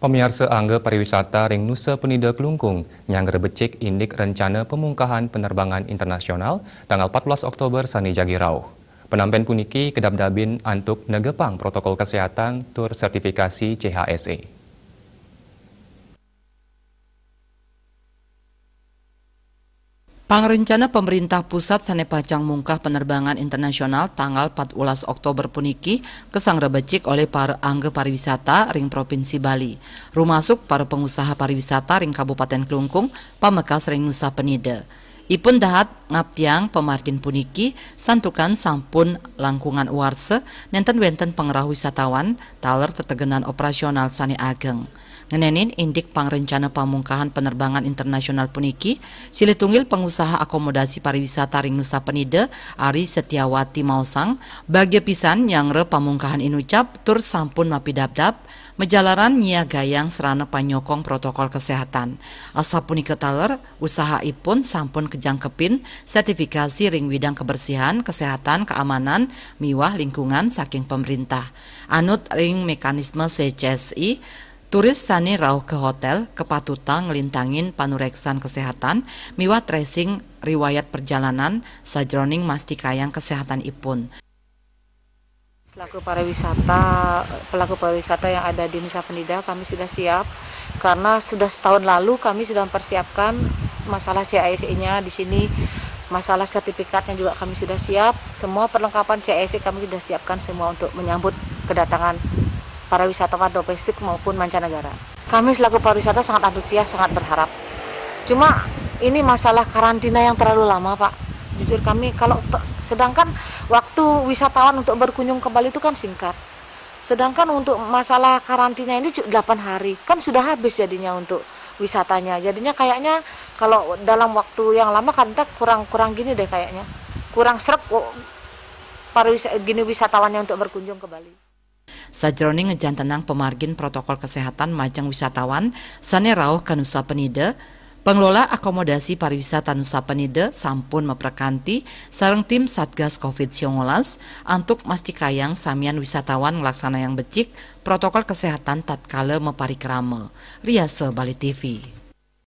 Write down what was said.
Pemirsa Angga Pariwisata Ring Nusa Penida Kelungkung nyangger becik indik rencana pemungkahan penerbangan internasional tanggal 14 Oktober sani jagi rauh. Penampen puniki kedap-dabin antuk negepang protokol kesehatan tur sertifikasi CHSE. Pangrencana pemerintah pusat sane pacang mungkah penerbangan internasional tanggal 14 Oktober puniki kesang rebecik oleh para angga pariwisata ring Provinsi Bali. Rumasuk para pengusaha pariwisata ring Kabupaten Kelungkung, Pamekas ring Nusa Penida. Ipun dahat ngaptiang pemargin puniki santukan sampun langkungan warse nenten wenten pengerah wisatawan taler tetegenan operasional sane ageng. Ngenenin indik pangrencana pamungkahan penerbangan internasional puniki, siletunggil pengusaha akomodasi pariwisata ring Nusa Penida, Ari Setiawati Mausang, bagia pisan yang re pamungkahan inucap tur sampun mapidabdab, menjalaran nyia gayang serana panyokong protokol kesehatan. Asa punika taler, usaha ipun sampun kejangkepin sertifikasi ring widang kebersihan, kesehatan, keamanan, miwah lingkungan saking pemerintah. Anut ring mekanisme CCSI, turis sani rauh ke hotel kepatutan ngelintangin panureksan kesehatan miwah tracing riwayat perjalanan sajroning mastikayang kesehatan ipun. Pelaku pariwisata yang ada di Nusa Penida kami sudah siap karena sudah setahun lalu kami sudah mempersiapkan masalah CHSE-nya di sini, masalah sertifikatnya juga kami sudah siap, semua perlengkapan CHSE kami sudah siapkan semua untuk menyambut kedatangan para wisatawan domestik maupun mancanegara. Kami selaku pariwisata sangat antusias, sangat berharap. Cuma ini masalah karantina yang terlalu lama, Pak. Jujur kami sedangkan waktu wisatawan untuk berkunjung ke Bali itu kan singkat. Sedangkan untuk masalah karantina ini 8 hari, kan sudah habis jadinya untuk wisatanya. Jadinya kayaknya kalau dalam waktu yang lama kan kurang gini deh kayaknya. Kurang srep wisatawannya untuk berkunjung ke Bali. Sajroning ngejantenang pemargin protokol kesehatan majang wisatawan sane rauh ka Nusa Penida, pengelola akomodasi pariwisata Nusa Penida sampun meprekanti sareng tim Satgas COVID-19 antuk mastikayang samian wisatawan ngelaksana yang becik protokol kesehatan tatkala meparikrama. Riase Bali TV.